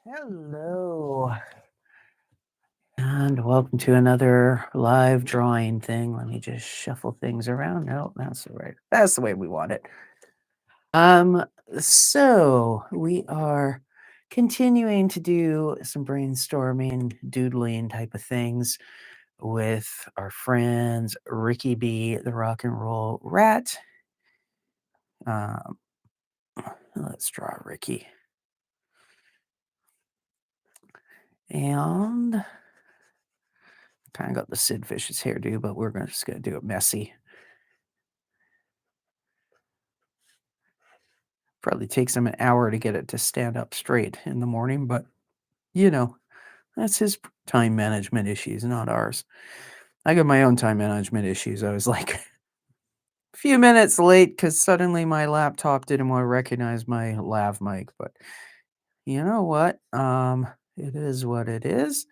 Hello, and welcome to another live drawing thing. Let me just shuffle things around. No, that's the way we want it. Um, so we are continuing to do some brainstorming, doodling type of things with our friends Ricky B, the rock and roll rat. Um, let's draw Ricky. And kind of got the Sid Vicious hairdo, but just gonna do it messy. Probably takes him an hour to get it to stand up straight in the morning, but you know, that's his time management issues, not ours. I got my own time management issues. I was like a few minutes late because suddenly my laptop didn't want to recognize my lav mic, but you know what? It is what it is.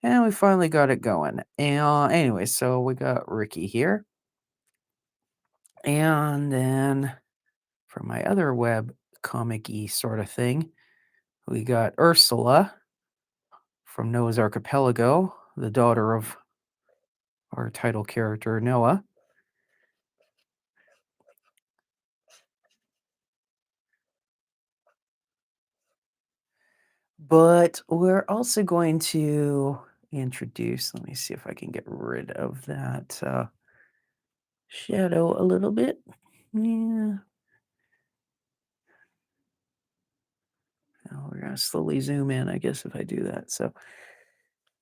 And we finally got it going. And anyway, so we got Ricky here. And then for my other web comic-y sort of thing, we got Ursula from Noah's Archipelago, the daughter of our title character, Noah. But we're also going to introduce, let me see if I can get rid of that shadow a little bit. Yeah. Now we're going to slowly zoom in, I guess, if I do that. So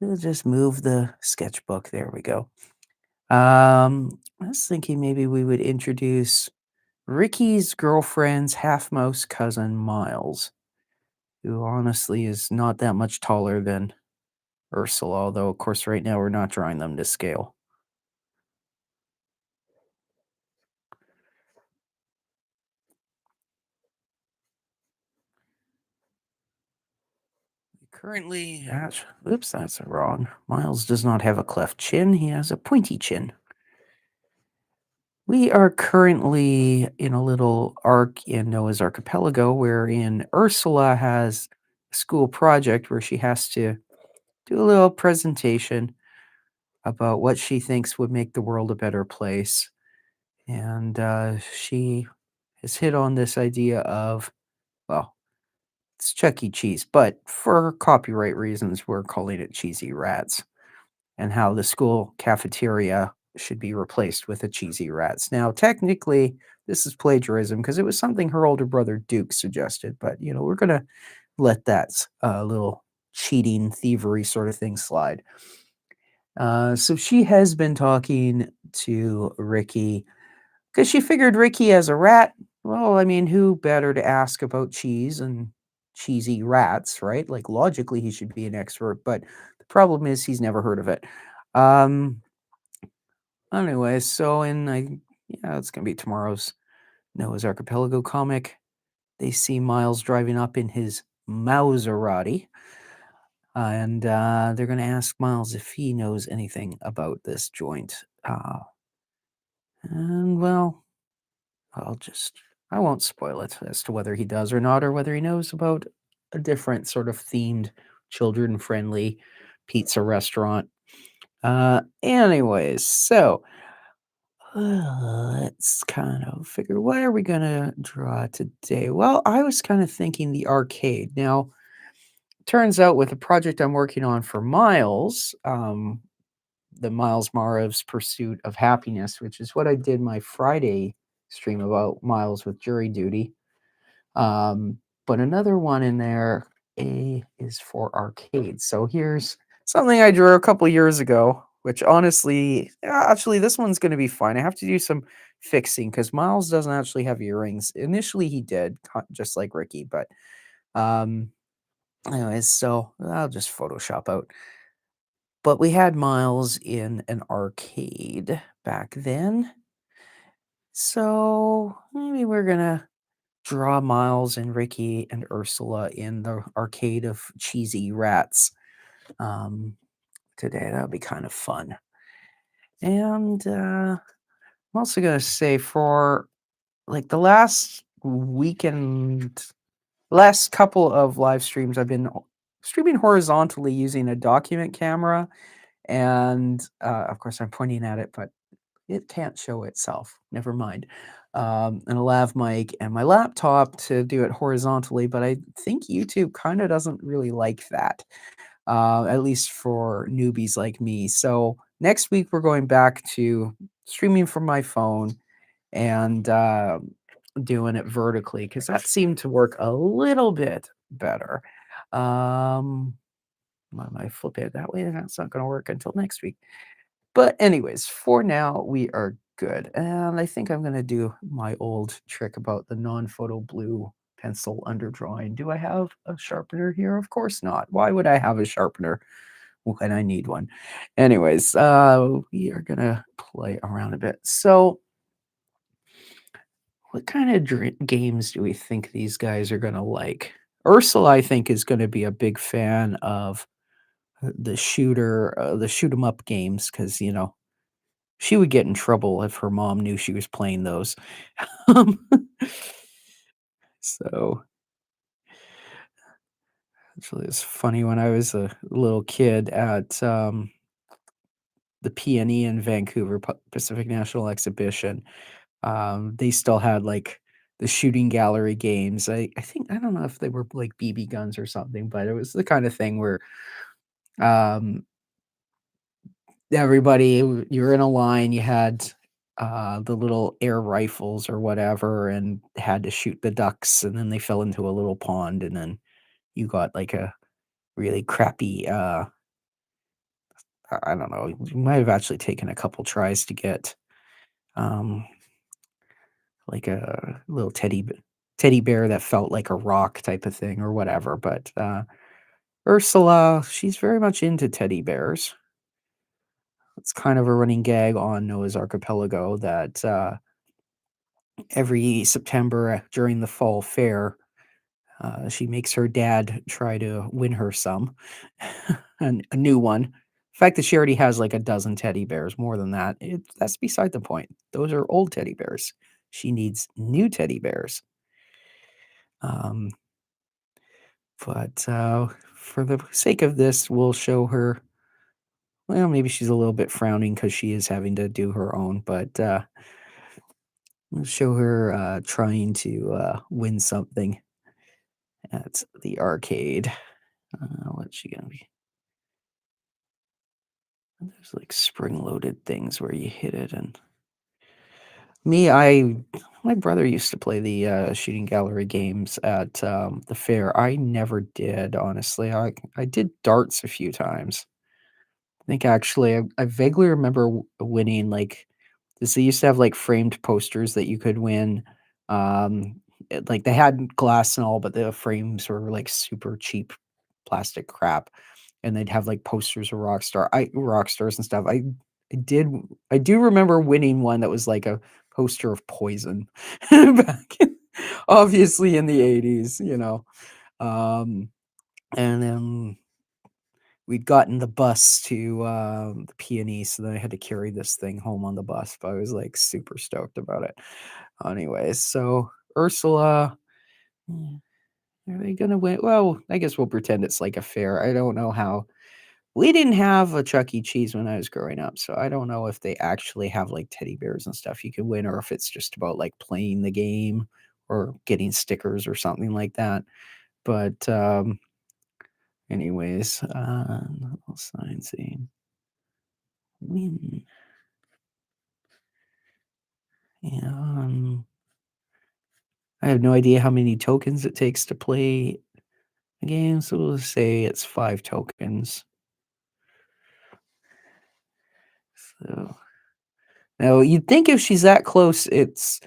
we'll just move the sketchbook. There we go. I was thinking maybe we would introduce Ricky's girlfriend's half mouse cousin, Myles, who honestly is not that much taller than Ursula, although, of course, right now we're not drawing them to scale. Currently, oops, that's wrong. Myles does not have a cleft chin, he has a pointy chin. We are currently in a little arc in Noah's Archipelago wherein Ursula has a school project where she has to do a little presentation about what she thinks would make the world a better place. And she has hit on this idea of, well, it's Chuck E. Cheese, but for copyright reasons, we're calling it Cheesy Rats, and how the school cafeteria should be replaced with a Cheesy Rats. Now, technically, this is plagiarism because it was something her older brother Duke suggested, but we're gonna let that little cheating thievery sort of thing slide. So she has been talking to Ricky because she figured Ricky as a rat, well, I mean, who better to ask about cheese and cheesy rats, right? Like, logically, he should be an expert, but the problem is he's never heard of it. Um, anyway, so yeah, it's gonna be tomorrow's Noah's Archipelago comic. They see Myles driving up in his Maserati, and they're gonna ask Myles if he knows anything about this joint. And well, I won't spoil it as to whether he does or not, or whether he knows about a different sort of themed, children friendly pizza restaurant. Anyways, so let's kind of figure what are we gonna draw today? Well, I was kind of thinking the arcade. Now, turns out with a project I'm working on for Myles, the Miles Marav's Pursuit of Happiness, which is what I did my Friday stream about Myles with jury duty. But another one in there is for arcade. So here's something I drew a couple years ago, which honestly, actually, this one's going to be fine. I have to do some fixing because Myles doesn't actually have earrings. Initially, he did, just like Ricky, but anyways, so I'll just Photoshop out. But we had Myles in an arcade back then. So maybe we're gonna draw Myles and Ricky and Ursula in the arcade of cheesy rats um, today. That'll be kind of fun. And I'm also gonna say for like the last weekend, last couple of live streams, I've been streaming horizontally using a document camera, and, of course, I'm pointing at it, but it can't show itself. Never mind. And a lav mic and my laptop to do it horizontally, but I think YouTube kinda doesn't really like that, at least for newbies like me. So next week, we're going back to streaming from my phone and, doing it vertically because that seemed to work a little bit better. Um, I flip it that way, that's not gonna work until next week. But anyways, for now, we are good, and I think I'm gonna do my old trick about the non-photo blue pencil underdrawing. Do I have a sharpener here? Of course not. Why would I have a sharpener when I need one? Anyways, we are gonna play around a bit. So, what kind of games do we think these guys are gonna like? Ursula, I think, is gonna be a big fan of the shoot 'em up games because she would get in trouble if her mom knew she was playing those. Um, so, actually, it's funny when I was a little kid at, the PNE in Vancouver, Pacific National Exhibition, they still had, like, the shooting gallery games. I think I don't know if they were, like, BB guns or something, but it was the kinda thing where, um everybody you were in a line, you had, the little air rifles or whatever and had to shoot the ducks, and then they fell into a little pond, and then you got, like, a really crappy, I don't know, you might have actually taken a couple tries to get, um, like, a little teddy bear that felt like a rock type of thing or whatever, but, Ursula, she's very much into teddy bears. It's kind of a running gag on Noah's Archipelago that, every September during the fall fair, she makes her dad try to win her some, and a new one. The fact that she already has like a dozen teddy bears, more than that, that's beside the point. Those are old teddy bears. She needs new teddy bears. Um, but for the sake of this, we'll show her. Well, maybe she's a little bit frowning because she is having to do her own, but we'll show her trying to win something at the arcade. What's she gonna be? There's like spring-loaded things where you hit it, and me, I my brother used to play the shooting gallery games at the fair. I never did, honestly. I did darts a few times. I think actually, I vaguely remember winning like this. They used to have like framed posters that you could win. Like they had glass and all, but the frames were like super cheap plastic crap, and they'd have like posters of rock stars and stuff. I did I do remember winning one that was like a poster of Poison back obviously in the 80s, Um, and then we'd gotten the bus to, the PNE, so then I had to carry this thing home on the bus, but I was, like, super stoked about it. Anyways, so Ursula, mm, are they gonna win? Well, I guess we'll pretend it's like a fair. I don't know how we didn't have a Chuck E. Cheese when I was growing up, so I don't know if they actually have, like, teddy bears and stuff you can win or if it's just about, like, playing the game or getting stickers or something like that. But, anyways, little sign saying win. Yeah, I have no idea how many tokens it takes to play a game, so we'll say it's 5 tokens. So now you'd think if she's that close, it's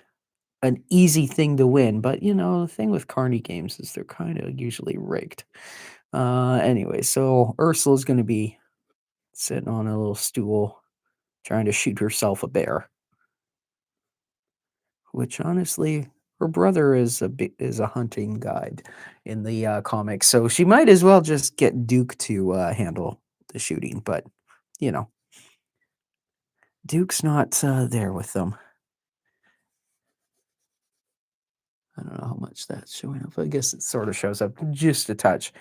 an easy thing to win, but, the thing with carny games is they're kinda usually rigged. Anyway, so Ursula's gonna be sitting on a little stool trying to shoot herself a bear, which honestly, her brother is a hunting guide in the, comics, so she might as well just get Duke to, handle the shooting, but, you know, Duke's not, there with them. I don't know how much that's showing up. I guess it sorta shows up just a touch.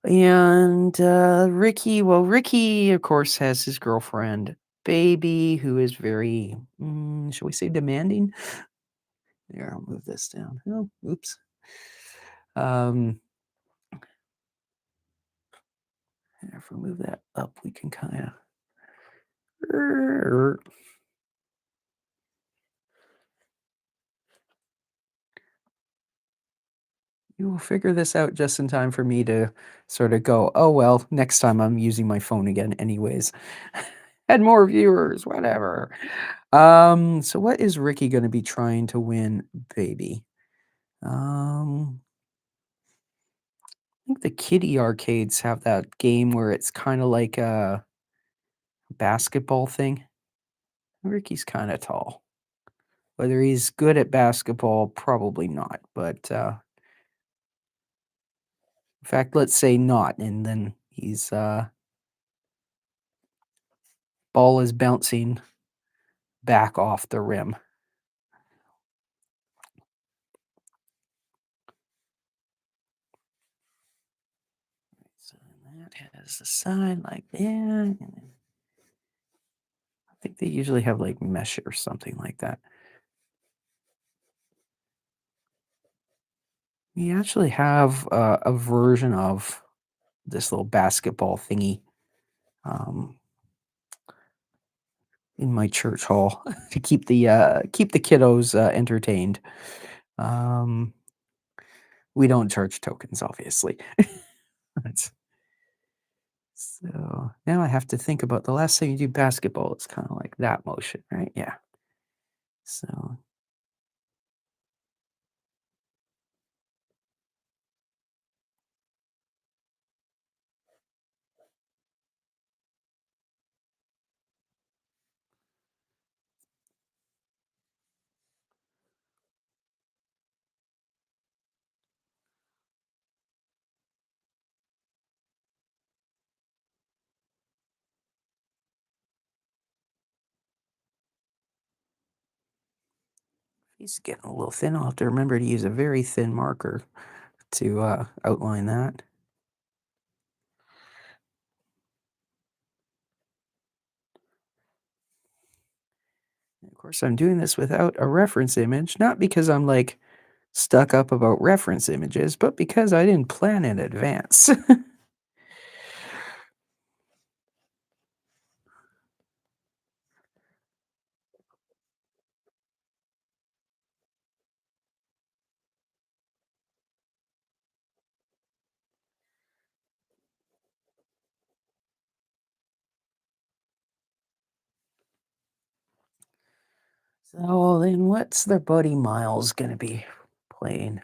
And, Ricky, well, Ricky, of course, has his girlfriend, Baby, who is very, shall we say demanding? Here, I'll move this down. Oh, oops. Um, if we move that up, we can kinda you will figure this out just in time for me to sorta go, "Oh, well, next time I'm using my phone again anyways." Had more viewers, whatever. So what is Ricky gonna be trying to win, Baby? Um I think the kiddie arcades have that game where it's kinda like a basketball thing. Ricky's kinda tall. Whether he's good at basketball, probably not, but, in fact, let's say not, and then he's, ball is bouncing back off the rim. So that has a side like that, and then I think they usually have, like, mesh or something like that. We actually have, a version of this little basketball thingy, um, in my church hall to keep the kiddos, entertained. Um, we don't charge tokens, obviously. That's so now I have to think about the last time you do basketball, it's kinda like that motion, right? Yeah. So he's getting a little thin. I'll have to remember to use a very thin marker to, outline that. And of course, I'm doing this without a reference image, not because I'm, like, stuck up about reference images, but because I didn't plan in advance. So then what's their buddy Myles gonna be playing?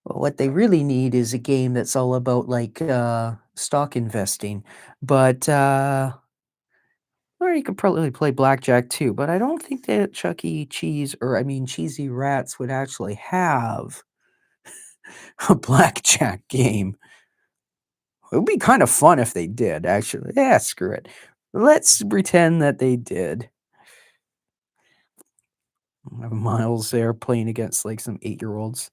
Well, what they really need is a game that's all about, like, stock investing, but, or you could probably play blackjack too, but I don't think that Chuck E. Cheese or I mean, Cheesy Rats would actually have a blackjack game. It would be kinda fun if they did, actually. Yeah, screw it. Let's pretend that they did. Have Myles there playing against, like, some eight-year-olds.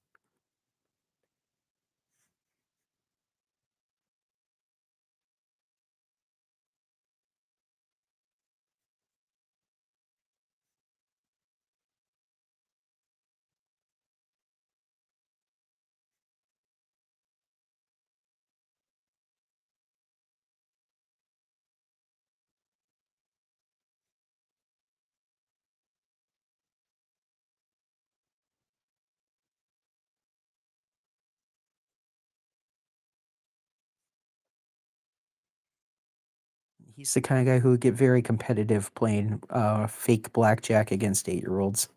He's the kinda guy who would get very competitive playing, fake blackjack against eight-year-olds.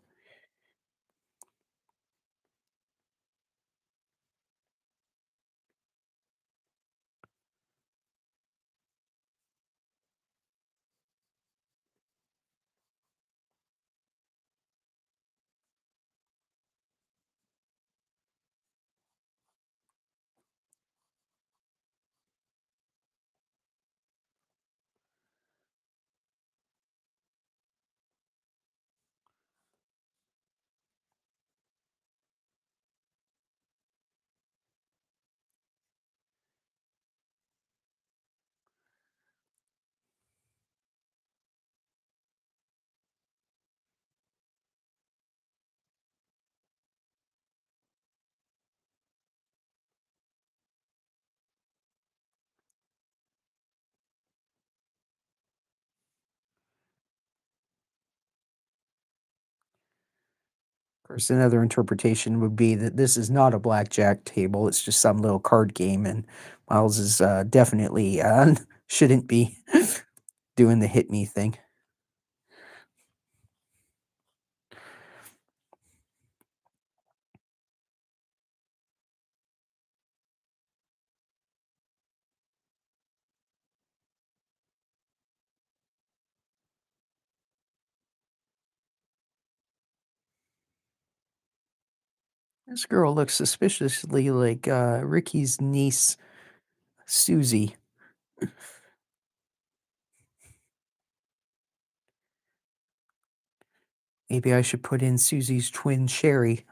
Of course, another interpretation would be that this is not a blackjack table, it's just some little card game, and Miles is, definitely, shouldn't be doing the hit me thing. This girl looks suspiciously like, Ricky's niece, Susie. Maybe I should put in Susie's twin, Sherry.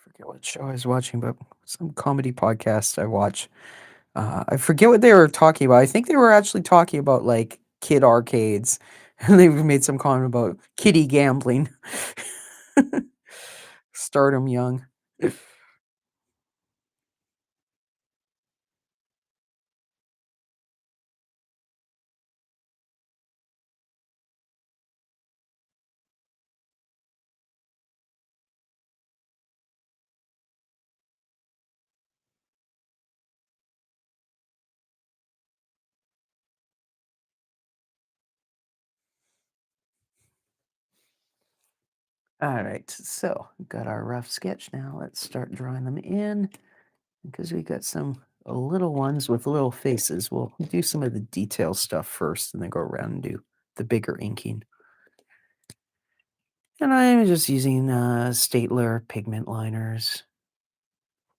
Forget what show I was watching, but some comedy podcast I watch. I forget what they were talking about. I think they were actually talking about like kid arcades, and they made some comment about kiddie gambling. Start 'em young. All right, so we've got our rough sketch now. Let's start drawing them in because we got some little ones with little faces. We'll do some of the detail stuff first and then go around and do the bigger inking. And I'm just using Stapler pigment liners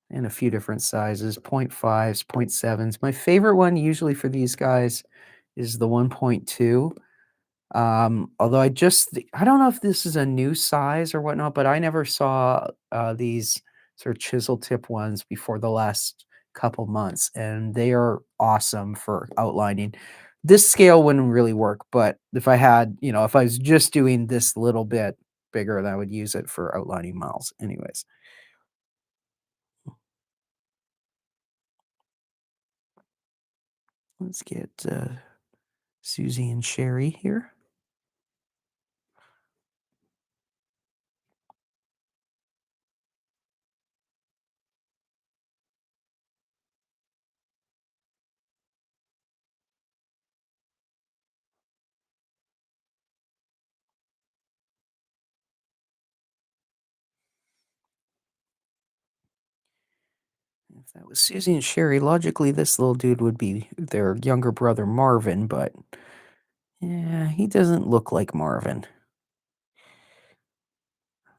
in a few different sizes, 0.5s, 0.7s. My favorite one usually for these guys is the 1.2. Although I don't know if this is a new size or whatnot, but I never saw these sort of chisel tip ones before the last couple months, and they are awesome for outlining. This scale wouldn't really work, but if I had, if I was just doing this little bit bigger, then I would use it for outlining miles. Anyways, let's get Susie and Sherry here. If that was Susie and Sherry, logically, this little dude would be their younger brother Marvin, but yeah, he doesn't look like Marvin.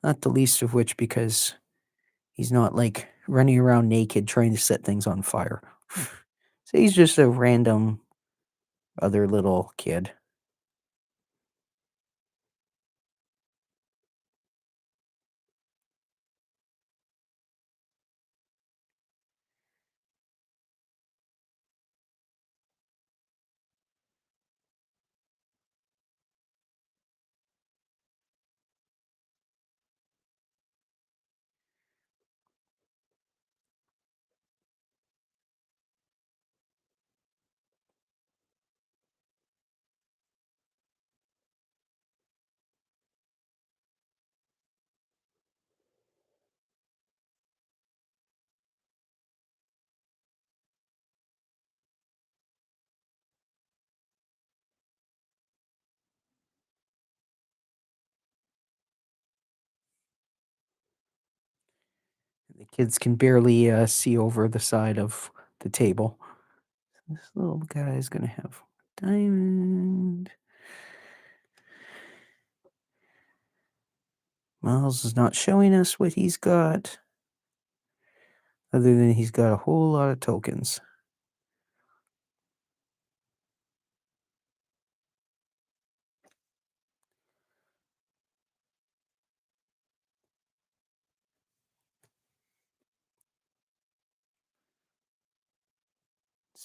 Not the least of which because he's not like running around naked trying to set things on fire. So he's just a random other little kid. The kids can barely see over the side of the table. This little guy is gonna have diamond. Miles is not showing us what he's got, other than he's got a whole lot of tokens.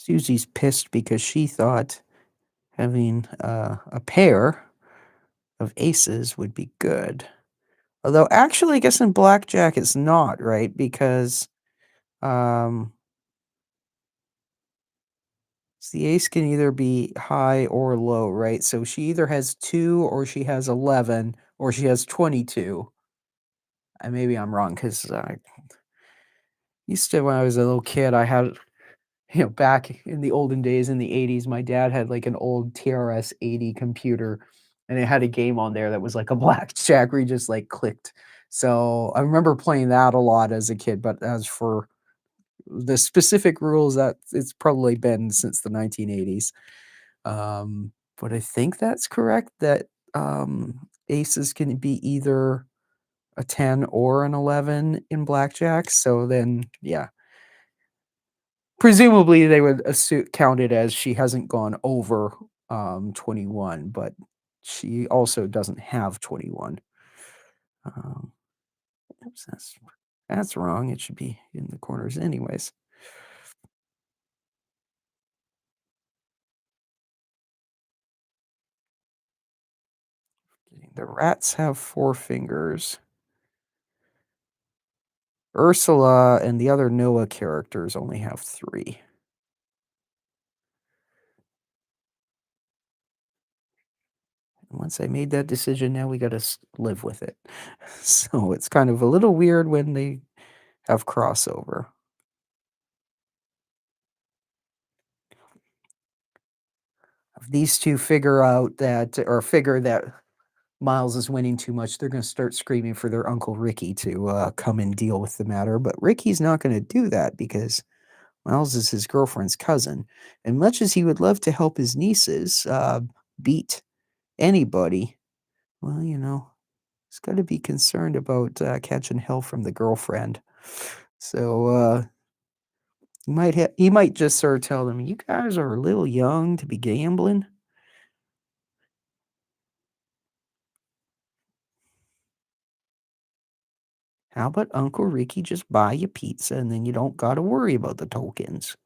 Susie's pissed because she thought having a pair of aces would be good. Although, actually, I guess in blackjack it's not, right? Because um, the ace can either be high or low, right? So she either has 2 or she has 11 or she has 22. And maybe I'm wrong because I used to, when I was a little kid, I had, back in the olden days in the 80s, my dad had like an old TRS 80 computer and it had a game on there that was like a blackjack where you just like clicked. So I remember playing that a lot as a kid, but as for the specific rules, that it's probably been since the 1980s. But I think that's correct that aces can be either a 10 or an 11 in blackjack. So then, yeah, presumably they would count it as she hasn't gone over 21, but she also doesn't have 21. Um, oops, that's wrong. It should be in the corners, anyways. The rats have 4 fingers. Ursula and the other Noah characters only have 3. Once I made that decision, now we gotta live with it. So it's kind of a little weird when they have crossover. If these 2 figure that Miles is winning too much, they're gonna start screaming for their Uncle Ricky to, come and deal with the matter, but Ricky's not gonna do that because Miles is his girlfriend's cousin, and much as he would love to help his nieces, beat anybody, well, he's gotta be concerned about, catching hell from the girlfriend. So, he might just sort of tell them, "You guys are a little young to be gambling. How about Uncle Ricky just buy you pizza and then you don't gotta worry about the tokens?"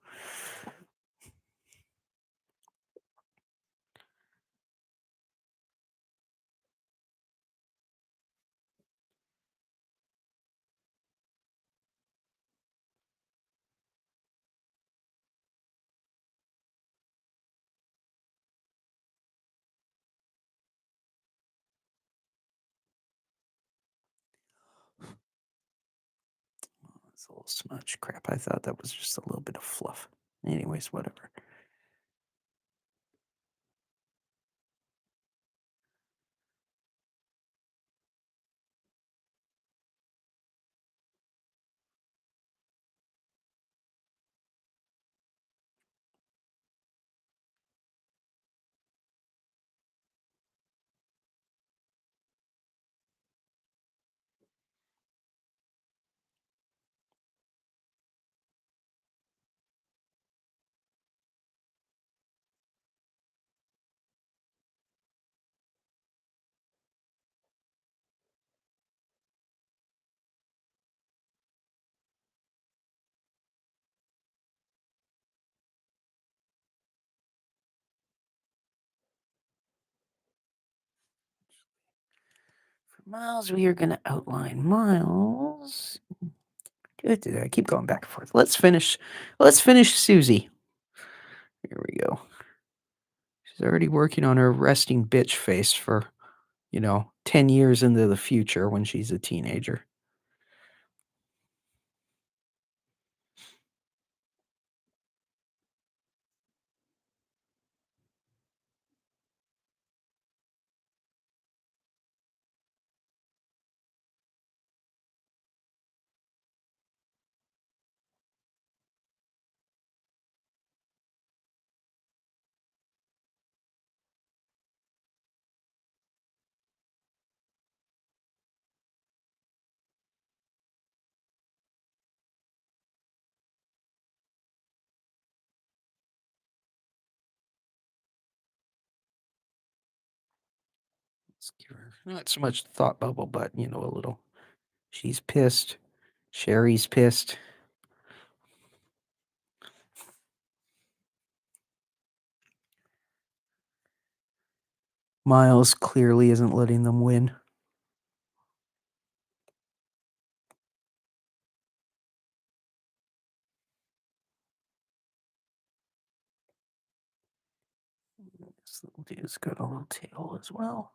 It's a little smudge. Crap, I thought that was just a little bit of fluff. Anyways, whatever. For Miles, we are gonna outline Miles. I keep going back and forth. Let's finish Susie. Here we go. She's already working on her resting bitch face for, 10 years into the future when she's a teenager. Let's give her not so much thought bubble, but a little. She's pissed. Sherry's pissed. Myles clearly isn't letting them win. This little dude's got a little tail as well.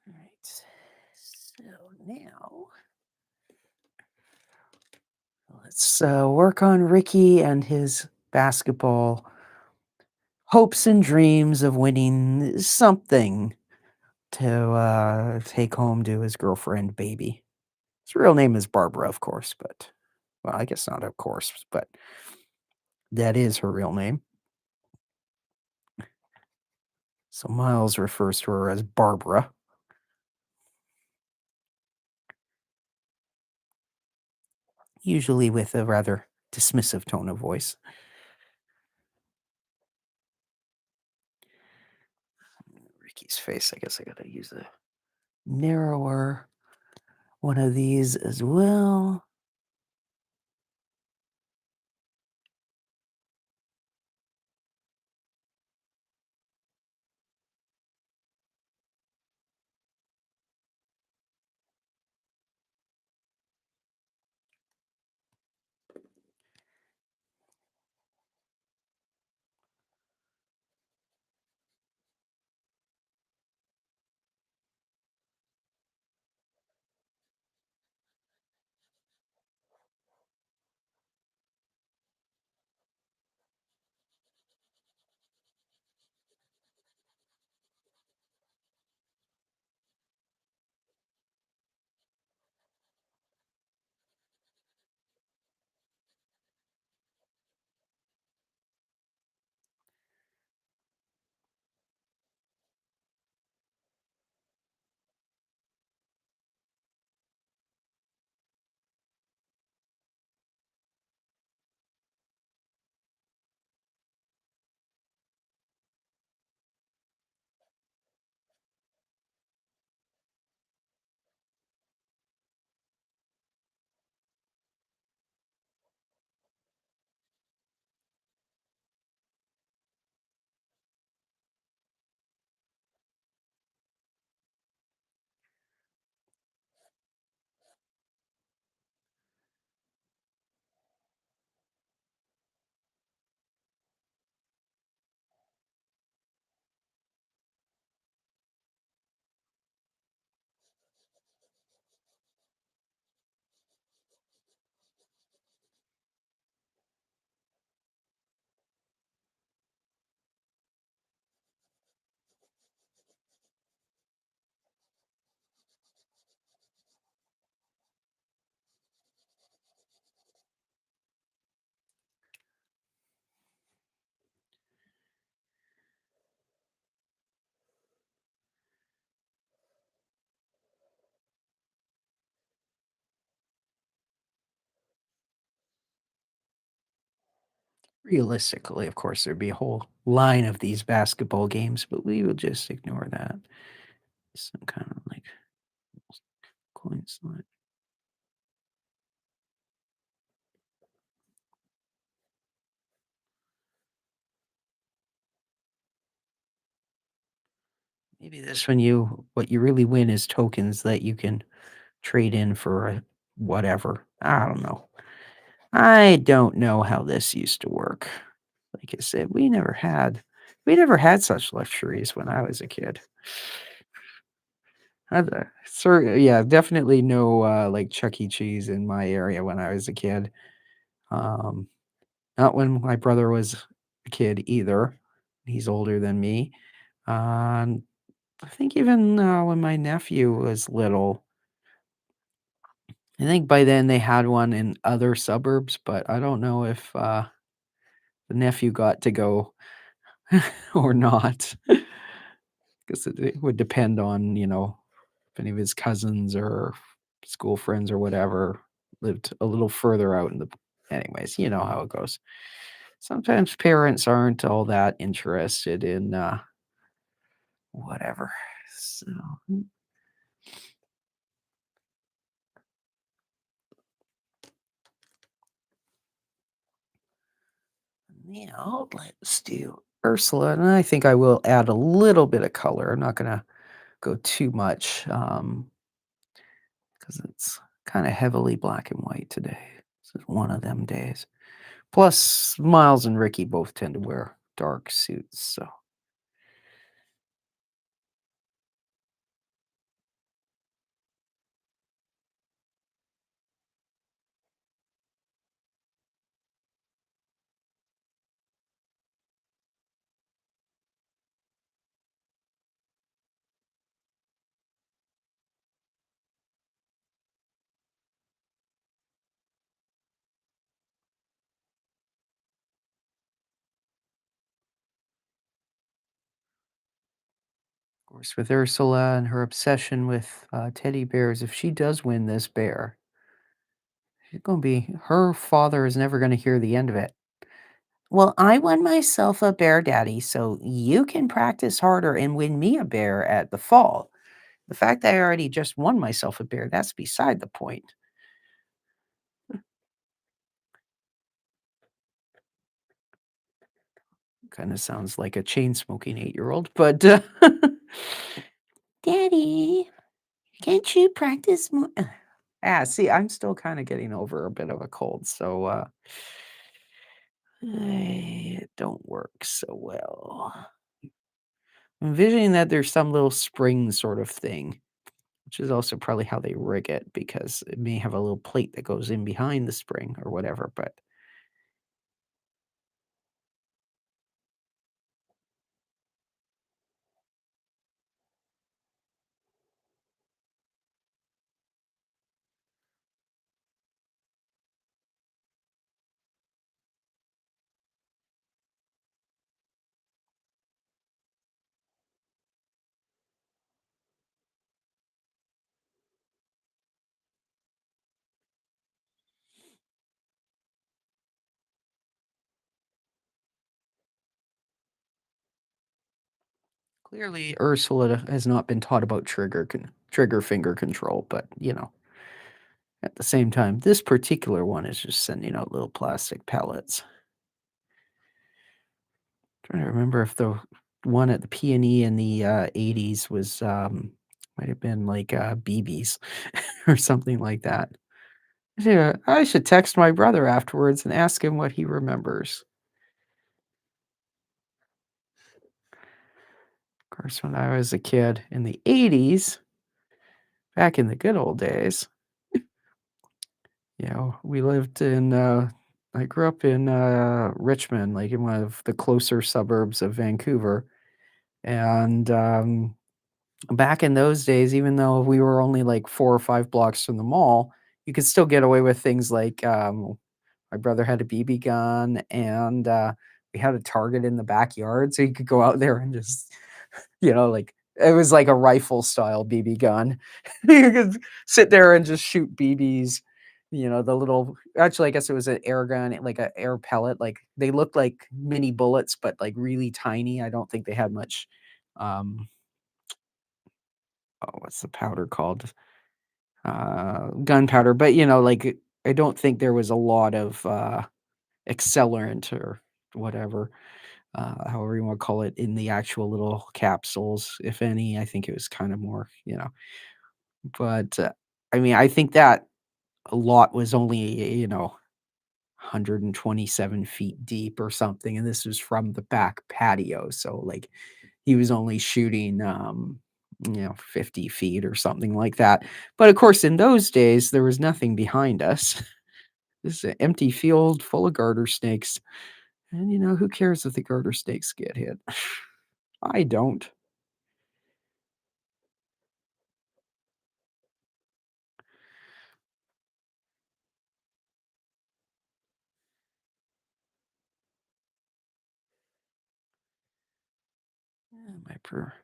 All right. So now let's work on Ricky and his basketball hopes and dreams of winning something to take home to his girlfriend, baby. His real name is Barbara, of course, but well, I guess not, of course, but that is her real name. So Myles refers to her as Barbara, usually with a rather dismissive tone of voice. Ricky's face, I guess I gotta use a narrower one of these as well. Realistically, of course, there'd be a whole line of these basketball games, but we will just ignore that. Some kind of like coin slot. Maybe this one you what you really win is tokens that you can trade in for whatever. I don't know. I don't know how this used to work. Like I said, we never had such luxuries when I was a kid. Yeah, definitely no like Chuck E. Cheese in my area when I was a kid. Um, Not when my brother was a kid either. He's older than me. Um, I think even when my nephew was little, I think by then they had one in other suburbs, but I don't know if the nephew got to go or not. Because it would depend on, if any of his cousins or school friends or whatever lived a little further out in the. Anyways, you know how it goes. Sometimes parents aren't all that interested in whatever. So, let's do Ursula, and I think I will add a little bit of color. I'm not gonna go too much, because it's kinda heavily black and white today. This is one of them days. Plus, Miles and Ricky both tend to wear dark suits, so of course, with Ursula and her obsession with, teddy bears, if she does win this bear, she's gonna be her father is never gonna hear the end of it. "Well, I won myself a bear, daddy, so you can practice harder and win me a bear at the fall. The fact that I already just won myself a bear, that's beside the point." Kinda sounds like a chain-smoking 8-year-old, but, "Daddy, can't you practice more?" See, I'm still kinda getting over a bit of a cold, so, it don't work so well. I'm envisioning that there's some little spring sort of thing, which is also probably how they rig it because it may have a little plate that goes in behind the spring or whatever, but clearly Ursula has not been taught about trigger finger control, but, at the same time, this particular one is just sending out little plastic pellets. Trying to remember if the one at the P&E in the, '80s was, might have been like, BBs or something like that. Yeah, I should text my brother afterwards and ask him what he remembers. Of course, when I was a kid in the '80s, back in the good old days, we lived in, I grew up in, Richmond, like, in one of the closer suburbs of Vancouver, and, back in those days, even though we were only, like, 4 or 5 blocks from the mall, you could still get away with things like, my brother had a BB gun, and, we had a target in the backyard, so you could go out there and just, like it was like a rifle style BB gun. You could sit there and just shoot BBs, The little actually, I guess it was an air gun, like a air pellet, like, they looked like mini bullets, but, like, really tiny. I don't think they had much, um oh, what's the powder called? Gunpowder, but, like, I don't think there was a lot of, accelerant or whatever, however you wanna call it, in the actual little capsules, if any. I think it was kinda more, but, I mean, I think that a lot was only, 127 feet deep or something, and this was from the back patio, so, like, he was only shooting, 50 feet or something like that, but, of course, in those days, there was nothing behind us. This is an empty field full of garter snakes, and, who cares if the garter snakes get hit? I don't.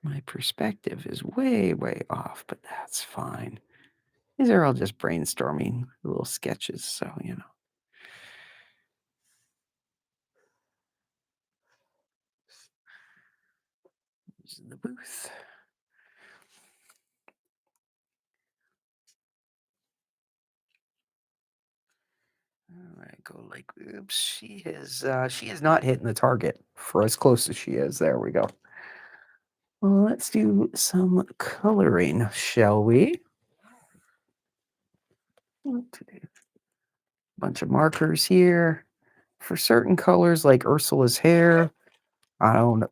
My perspective is way, way off, but that's fine. These are all just brainstorming little sketches, so, this is the booth. Alright, go like oops, she is not hitting the target for as close as she is. There we go. Well, let's do some coloring, shall we? Okay, bunch of markers here. For certain colors like Ursula's hair, I don't know.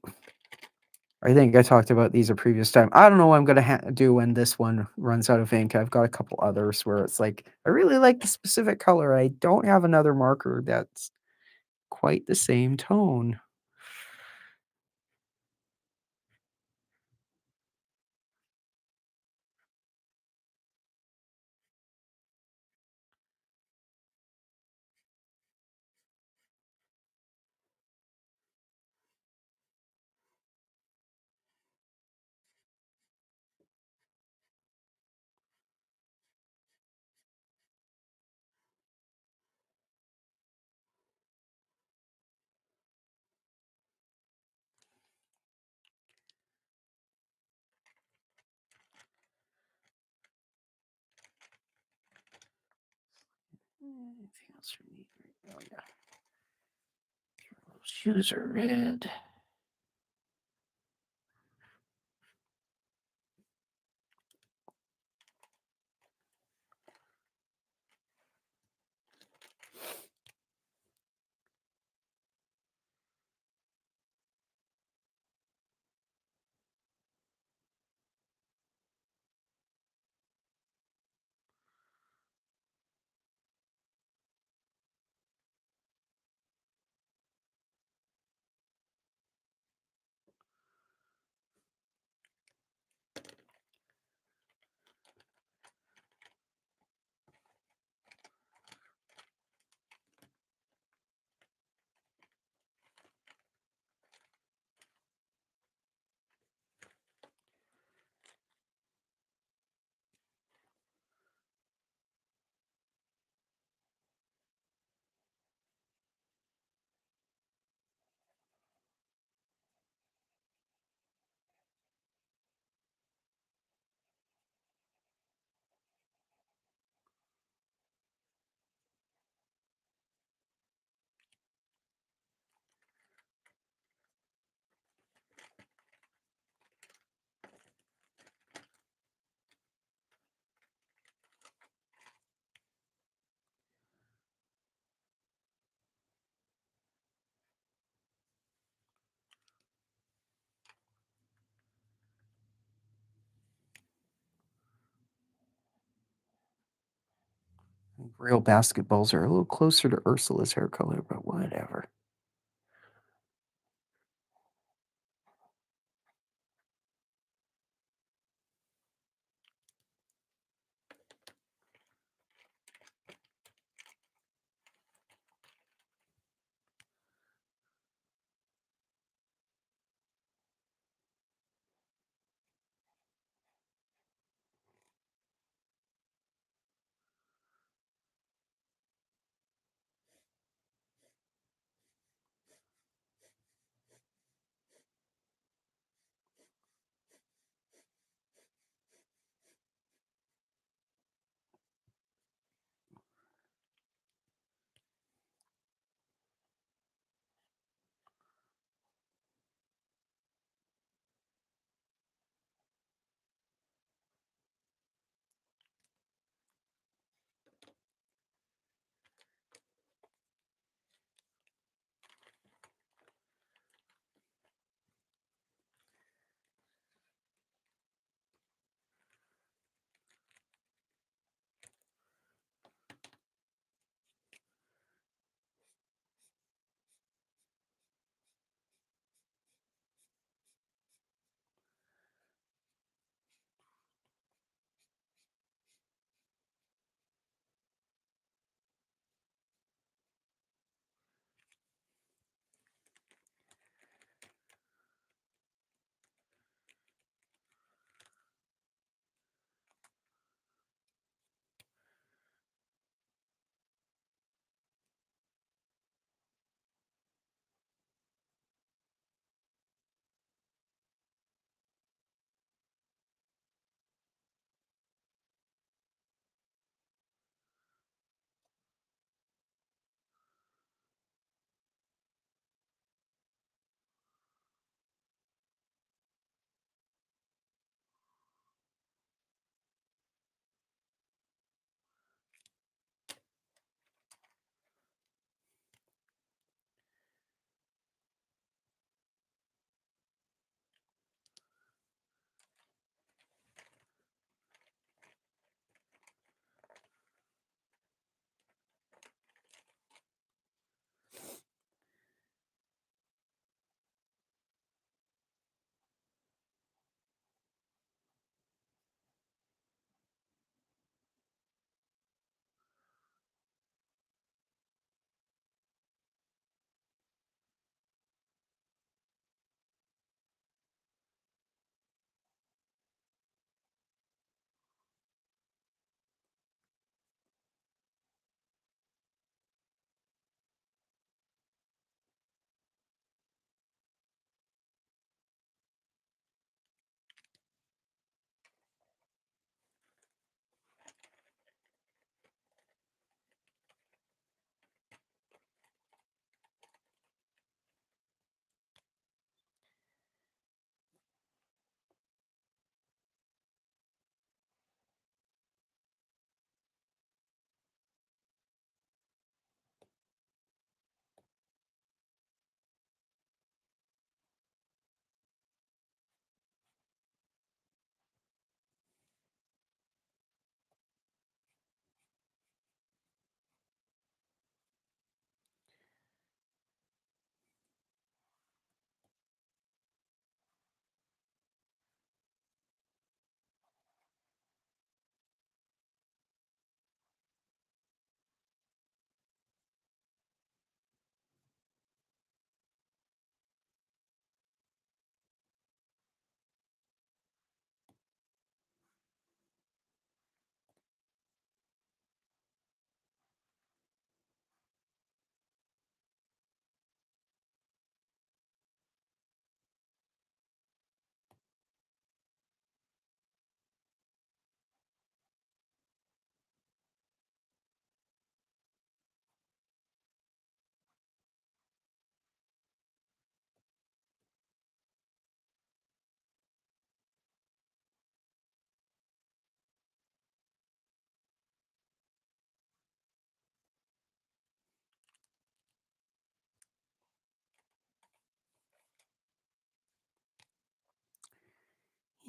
I think I talked about these a previous time. I don't know what I'm gonna do when this one runs out of ink. I've got a couple others where it's like, I really like the specific color. I don't have another marker that's quite the same tone. Anything else we need? Oh yeah, those shoes are red. Real basketballs are a little closer to Ursula's hair color, but whatever.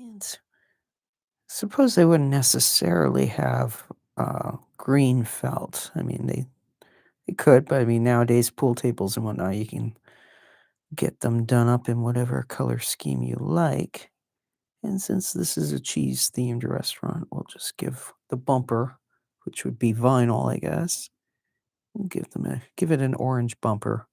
And suppose they wouldn't necessarily have green felt. I mean, they could, but I mean, nowadays pool tables and whatnot, you can get them done up in whatever color scheme you like. And since this is a cheese themed restaurant, we'll just give the bumper, which would be vinyl, I guess. We'll give it an orange bumper.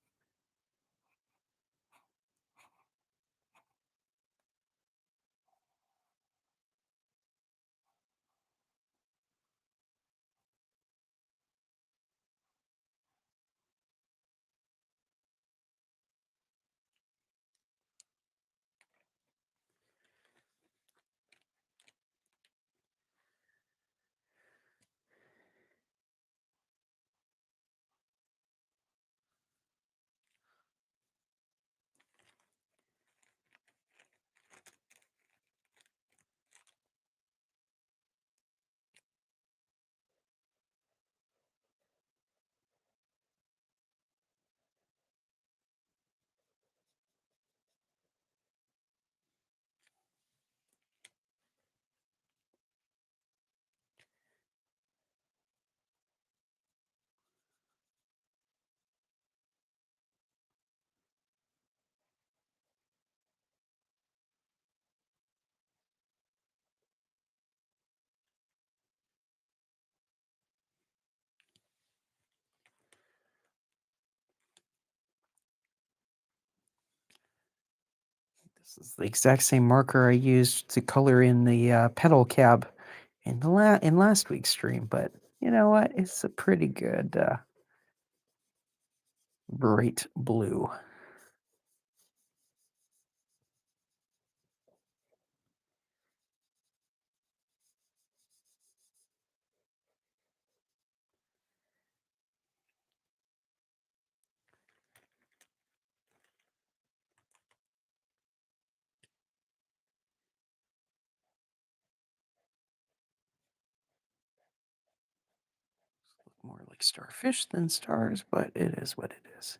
This is the exact same marker I used to color in the pedal cab in last week's stream, but you know what? It's a pretty good bright blue. More like starfish than stars, but it is what it is.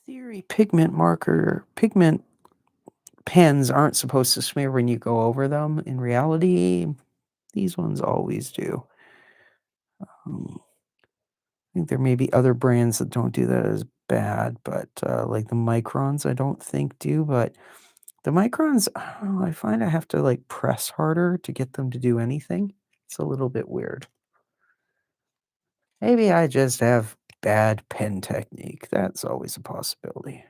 Theory, pigment pens aren't supposed to smear when you go over them. In reality, these ones always do. I think there may be other brands that don't do that as bad, but like the microns, I don't think do. But the microns, I don't know, I find I have to like press harder to get them to do anything. It's a little bit weird. Maybe I just have bad pen technique. That's always a possibility.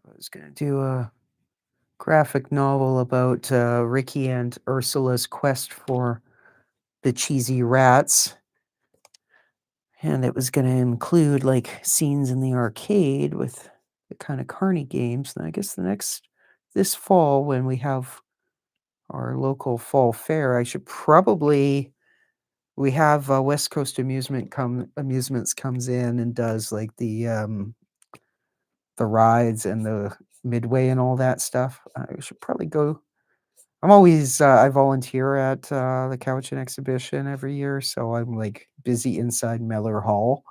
I was gonna do a graphic novel about Ricky and Ursula's quest for the cheesy rats, and it was gonna include like scenes in the arcade with the kind of carny games. And I guess this fall when we have our local fall fair, I should probably we have West Coast Amusements comes in and does like the rides and the midway and all that stuff. I should probably go. I volunteer at the Couch and Exhibition every year, so I'm like busy inside Miller Hall.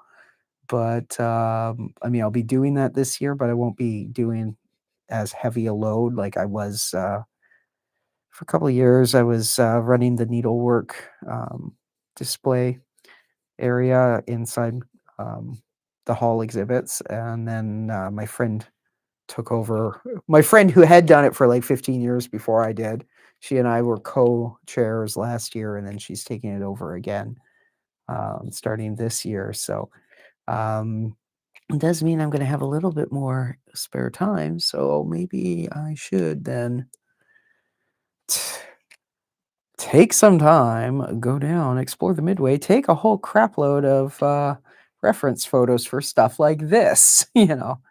But I mean, I'll be doing that this year, but I won't be doing as heavy a load like I was for a couple of years. I was running the needlework display area inside um, the hall exhibits, and then my friend took over. My friend who had done it for like 15 years before I did. She and I were co-chairs last year, and then she's taking it over again starting this year. So um, it does mean I'm going to have a little bit more spare time. So maybe I should then take some time, go down, explore the Midway, take a whole crapload of reference photos for stuff like this, you know.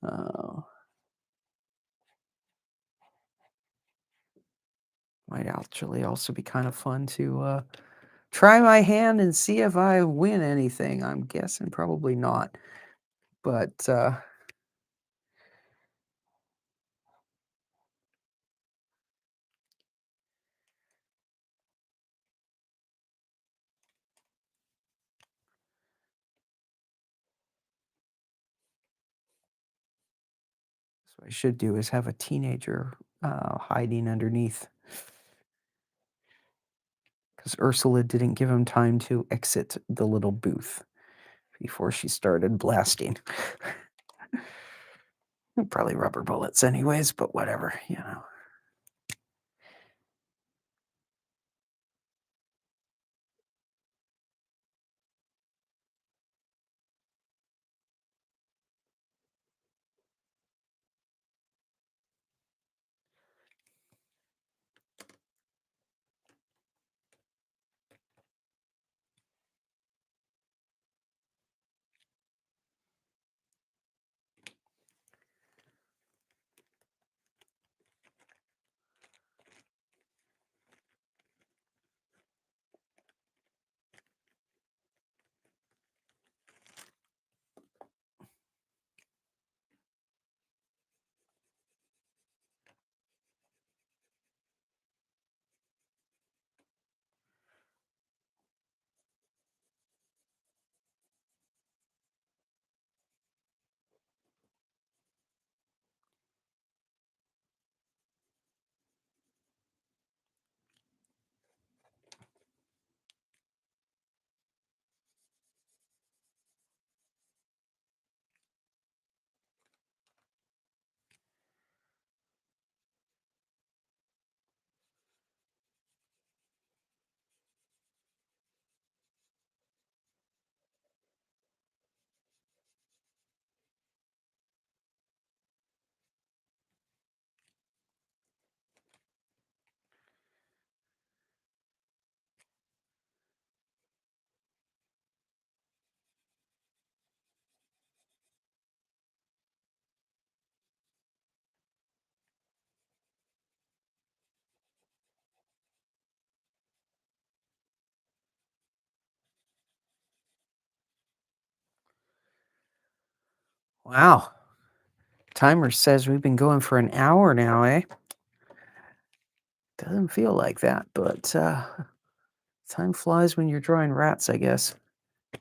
Uh, might actually also be kind of fun to try my hand and see if I win anything. I'm guessing probably not, but what I should do is have a teenager hiding underneath because Ursula didn't give him time to exit the little booth before she started blasting. Probably rubber bullets, anyways, but whatever, you know. Wow. Timer says we've been going for an hour now, eh? Doesn't feel like that, but time flies when you're drawing rats, I guess.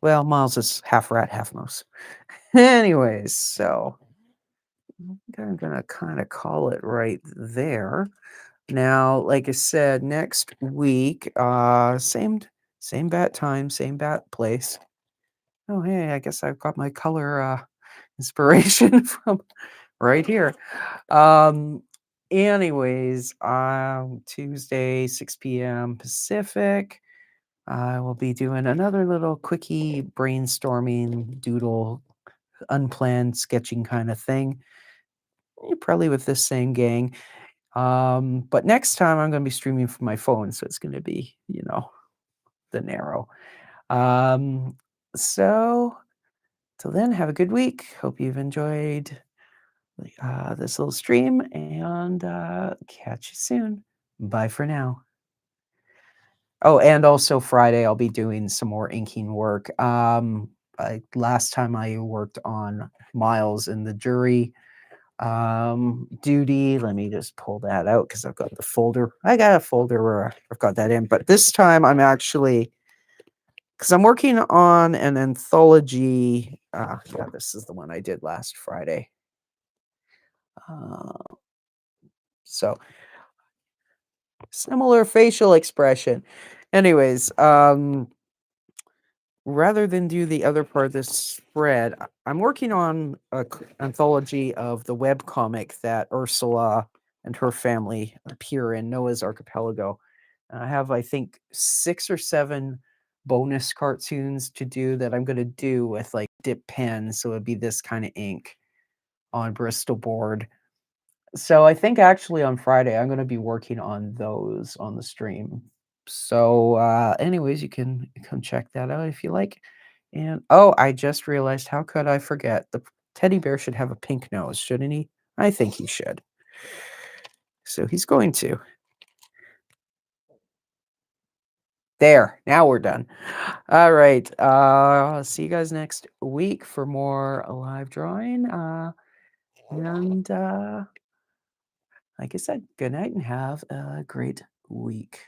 Well, Miles is half rat, half mouse. Anyways, so I think I'm gonna kind of call it right there. Now, like I said, next week, same bat time, same bat place. Oh, hey, I guess I've got my color inspiration from right here. Um, anyways, Tuesday, 6 p.m. Pacific. I will be doing another little quickie brainstorming doodle unplanned sketching kind of thing. Probably with this same gang. But next time I'm gonna be streaming from my phone, so it's gonna be, the narrow. Um, so till then, have a good week. Hope you've enjoyed this little stream, and catch you soon. Bye for now. Oh, and also Friday, I'll be doing some more inking work. Last time I worked on Myles in the jury duty. Let me just pull that out because I've got the folder. I got a folder where I've got that in, but this time I'm actually because I'm working on an anthology. Yeah, this is the one I did last Friday. So similar facial expression. Anyways, rather than do the other part of this spread, I'm working on an anthology of the webcomic that Ursula and her family appear in, Noah's Archipelago. And I have, I think, 6 or 7 bonus cartoons to do that I'm going to do with like dip pens. So it'd be this kind of ink on Bristol board. So I think actually on Friday, I'm going to be working on those on the stream. So anyways, you can come check that out if you like. And oh, I just realized, how could I forget? The teddy bear should have a pink nose, shouldn't he? I think he should. So he's going to. There, now we're done. All right. See you guys next week for more live drawing. And like I said, good night and have a great week.